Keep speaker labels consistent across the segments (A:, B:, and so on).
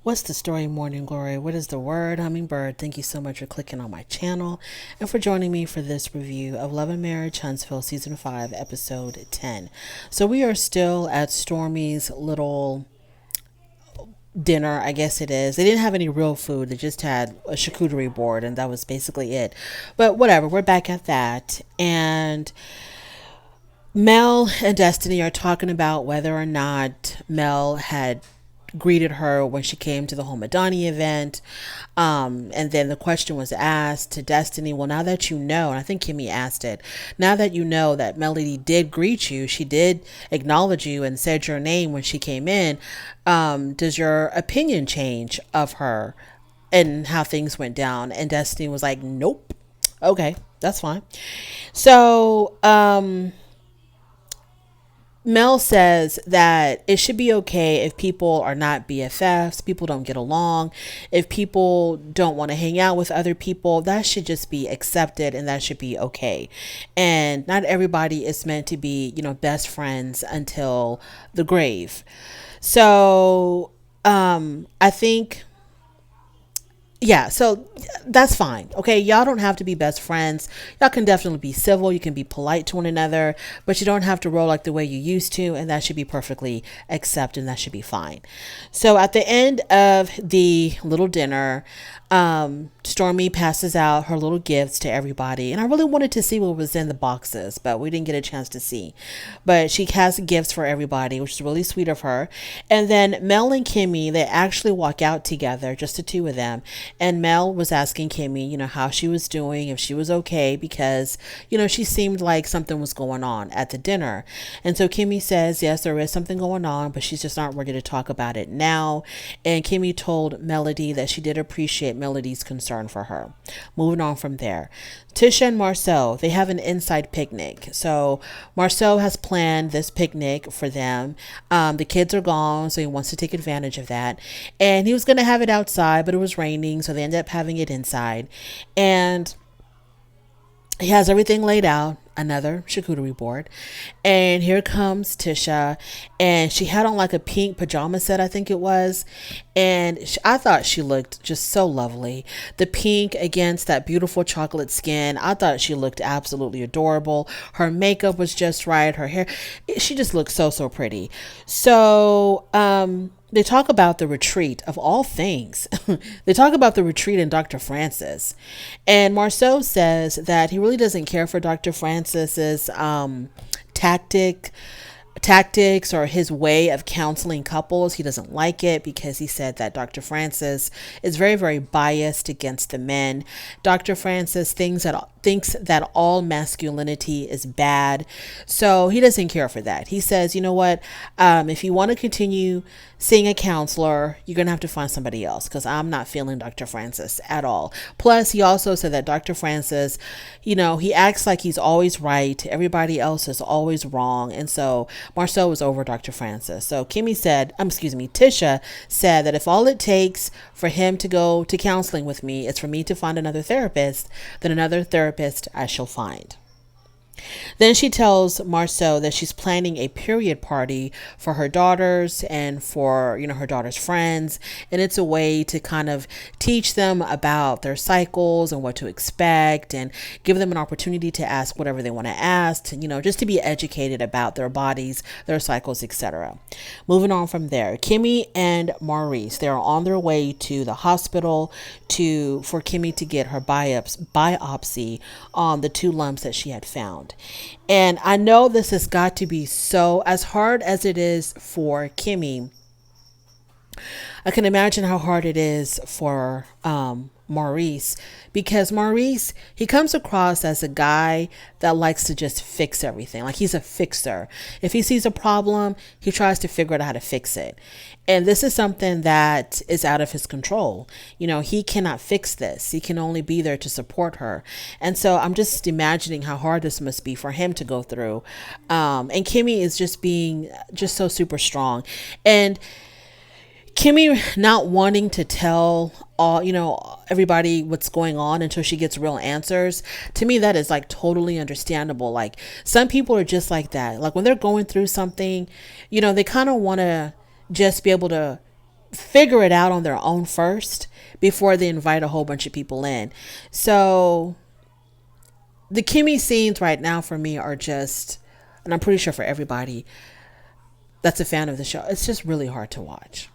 A: What's the story, Morning Glory? What is the word, Hummingbird? Thank you so much for clicking on my channel and for joining me for this review of Love and Marriage Huntsville Season 5, Episode 10. So we are still at Stormy's little dinner, I guess it is. They didn't have any real food. They just had a charcuterie board, and that was basically it. But whatever, we're back at that. And Mel and Destiny are talking about whether or not Mel had greeted her when she came to the Home Donnie event. And then the question was asked to Destiny, well, now that you know, and I think Kimmi asked it, now that you know that Melody did greet you, she did acknowledge you and said your name when she came in, does your opinion change of her and how things went down? And Destiny was like, nope. Okay, that's fine. So, Mel says that it should be okay if people are not BFFs, people don't get along, if people don't want to hang out with other people, that should just be accepted and that should be okay. And not everybody is meant to be, best friends until the grave. So, I think, yeah, so that's fine. Okay, y'all don't have to be best friends. Y'all can definitely be civil. You can be polite to one another, but you don't have to roll like the way you used to, and that should be perfectly accepted, and that should be fine. So at the end of the little dinner, Stormy passes out her little gifts to everybody, and I really wanted to see what was in the boxes, but we didn't get a chance to see. But she has gifts for everybody, which is really sweet of her. And then Mel and Kimmi, they actually walk out together, just the two of them. And Mel was asking Kimmi, how she was doing, if she was okay, because, she seemed like something was going on at the dinner. And so Kimmi says, yes, there is something going on, but she's just not ready to talk about it now. And Kimmi told Melody that she did appreciate Melody's concern for her. Moving on from there. Tisha and Marcel, they have an inside picnic. So Marcel has planned this picnic for them. The kids are gone, so he wants to take advantage of that. And he was going to have it outside, but it was raining, so they ended up having it inside. And he has everything laid out, another charcuterie board. And here comes Tisha, and she had on like a pink pajama set, I think it was. And I thought she looked just so lovely. The pink against that beautiful chocolate skin. I thought she looked absolutely adorable. Her makeup was just right. Her hair, she just looked so, so pretty. So, they talk about the retreat of all things. They talk about the retreat in Dr. Francis. And Marceau says that he really doesn't care for Dr. Francis's tactics or his way of counseling couples. He doesn't like it because he said that Dr. Francis is very, very biased against the men. Dr. Francis thinks that all masculinity is bad. So he doesn't care for that. He says, you know what? If you want to continue seeing a counselor, you're going to have to find somebody else because I'm not feeling Dr. Francis at all. Plus, he also said that Dr. Francis, he acts like he's always right. Everybody else is always wrong. And so Marcel was over Dr. Francis. So Tisha said that if all it takes for him to go to counseling with me is for me to find another therapist, then another therapist I shall find. Then she tells Marceau that she's planning a period party for her daughters and for, her daughters' friends. And it's a way to kind of teach them about their cycles and what to expect and give them an opportunity to ask whatever they want to ask, just to be educated about their bodies, their cycles, etc. Moving on from there, Kimmi and Maurice, they're on their way to the hospital for Kimmi to get her biopsy on the 2 lumps that she had found. And I know this has got to be so, as hard as it is for Kimmi, I can imagine how hard it is for Maurice, because Maurice, he comes across as a guy that likes to just fix everything. Like he's a fixer. If he sees a problem, he tries to figure out how to fix it. And this is something that is out of his control. He cannot fix this. He can only be there to support her. And so I'm just imagining how hard this must be for him to go through. And Kimmi is just being just so super strong. And Kimmi not wanting to tell everybody what's going on until she gets real answers. To me, that is like totally understandable. Like some people are just like that. Like when they're going through something, they kind of want to just be able to figure it out on their own first before they invite a whole bunch of people in. So the Kimmi scenes right now for me are just, and I'm pretty sure for everybody that's a fan of the show, it's just really hard to watch.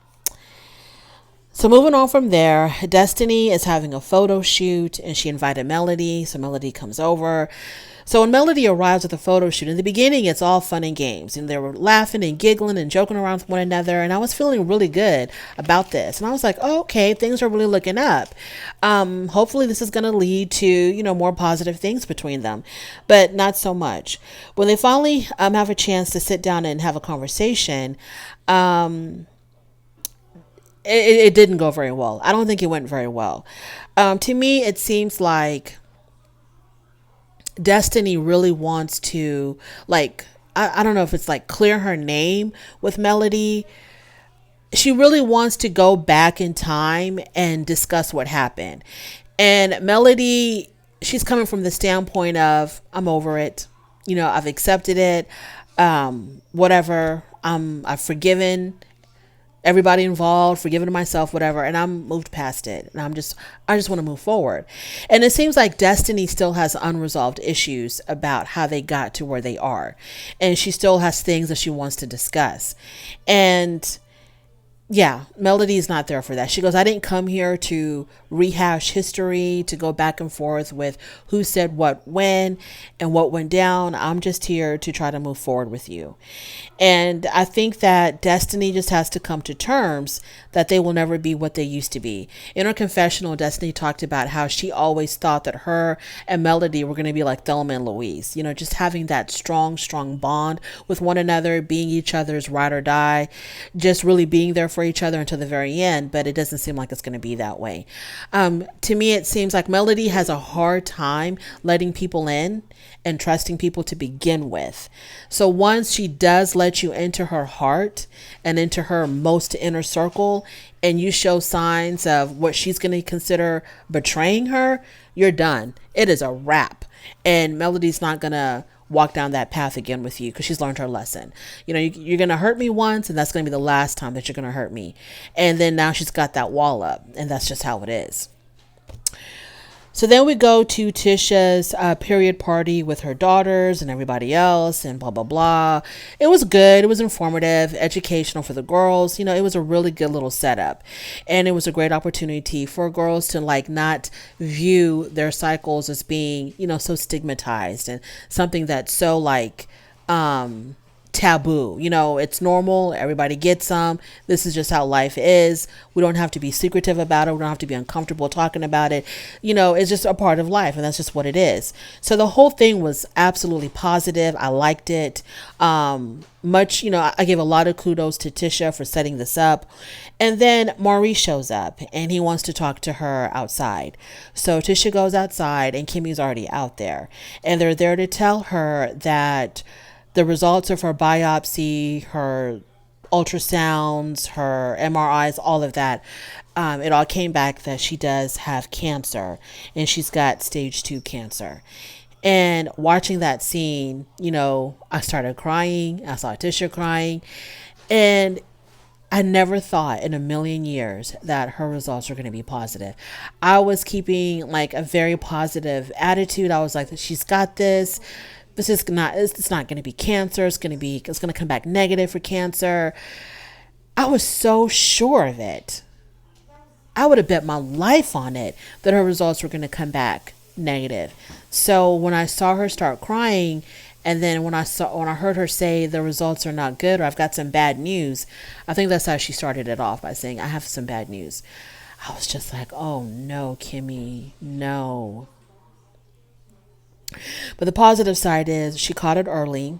A: So moving on from there, Destiny is having a photo shoot and she invited Melody. So Melody comes over. So when Melody arrives at the photo shoot, in the beginning, it's all fun and games. And they were laughing and giggling and joking around with one another. And I was feeling really good about this. And I was like, oh, okay, things are really looking up. Hopefully this is going to lead to, more positive things between them. But not so much. When they finally have a chance to sit down and have a conversation, it didn't go very well. I don't think it went very well. To me, it seems like Destiny really wants to, I don't know if it's clear her name with Melody. She really wants to go back in time and discuss what happened. And Melody, she's coming from the standpoint of, I'm over it. I've accepted it. Whatever. I've forgiven everybody involved, forgiving myself, whatever, and I'm moved past it, and I just want to move forward. And it seems like Destiny still has unresolved issues about how they got to where they are, and she still has things that she wants to discuss. And yeah, Melody is not there for that. She goes, I didn't come here to rehash history, to go back and forth with who said what when and what went down. I'm just here to try to move forward with you. And I think that Destiny just has to come to terms that they will never be what they used to be. In her confessional, Destiny talked about how she always thought that her and Melody were going to be like Thelma and Louise, just having that strong bond with one another, being each other's ride or die, just really being there for each other until the very end. But it doesn't seem like it's going to be that way. To me, it seems like Melody has a hard time letting people in and trusting people to begin with. So once she does let you into her heart and into her most inner circle, and you show signs of what she's going to consider betraying her, you're done. It is a wrap. And Melody's not going to walk down that path again with you because she's learned her lesson. You're going to hurt me once, and that's going to be the last time that you're going to hurt me. And then now she's got that wall up, and that's just how it is. So then we go to Tisha's period party with her daughters and everybody else and blah, blah, blah. It was good. It was informative, educational for the girls. It was a really good little setup. And it was a great opportunity for girls to not view their cycles as being, so stigmatized and something that's so taboo. It's normal. Everybody gets some. This is just how life is. We don't have to be secretive about it. We don't have to be uncomfortable talking about it. It's just a part of life, and that's just what it is. So the whole thing was absolutely positive. I liked it. I gave a lot of kudos to Tisha for setting this up. And then Maurice shows up and he wants to talk to her outside. So Tisha goes outside and Kimmi's already out there, and they're there to tell her that the results of her biopsy, her ultrasounds, her MRIs, all of that, it all came back that she does have cancer, and she's got stage 2 cancer. And watching that scene, I started crying. I saw Tisha crying, and I never thought in a million years that her results were going to be positive. I was keeping a very positive attitude. I was like, she's got this. It's not going to be cancer. It's going to come back negative for cancer. I was so sure of it. I would have bet my life on it that her results were going to come back negative. So when I saw her start crying, and then when I heard her say the results are not good, or I've got some bad news, I think that's how she started it off, by saying I have some bad news. I was just like, oh no, Kimmi, no. But the positive side is she caught it early.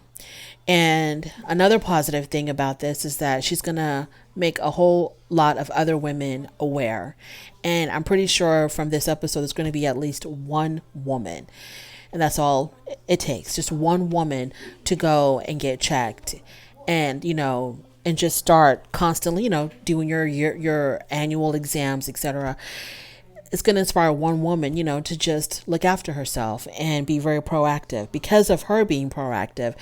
A: And another positive thing about this is that she's going to make a whole lot of other women aware. And I'm pretty sure from this episode, there's going to be at least one woman. And that's all it takes. Just one woman to go and get checked. And, and just start constantly, doing your annual exams, etc. It's going to inspire one woman, to just look after herself and be very proactive. Because of her being proactive,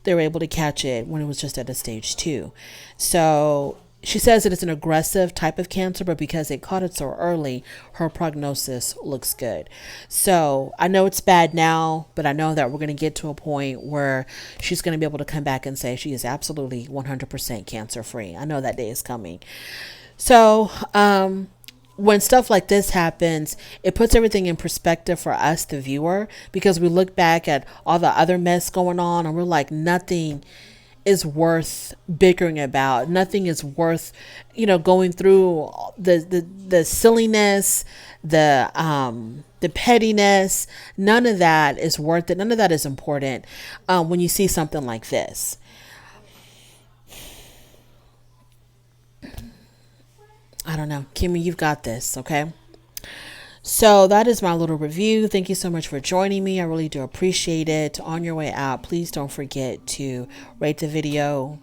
A: they were able to catch it when it was just at a stage 2. So she says that it's an aggressive type of cancer, but because they caught it so early, her prognosis looks good. So I know it's bad now, but I know that we're going to get to a point where she's going to be able to come back and say she is absolutely 100% cancer free. I know that day is coming. So, when stuff like this happens, it puts everything in perspective for us, the viewer, because we look back at all the other mess going on and we're like, nothing is worth bickering about. Nothing is worth, going through the silliness, the pettiness. None of that is worth it. None of that is important when you see something like this. I don't know. Kimmi, you've got this, okay? So that is my little review. Thank you so much for joining me. I really do appreciate it. On your way out, please don't forget to rate the video.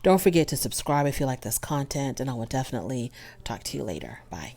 A: Don't forget to subscribe if you like this content, and I will definitely talk to you later. Bye.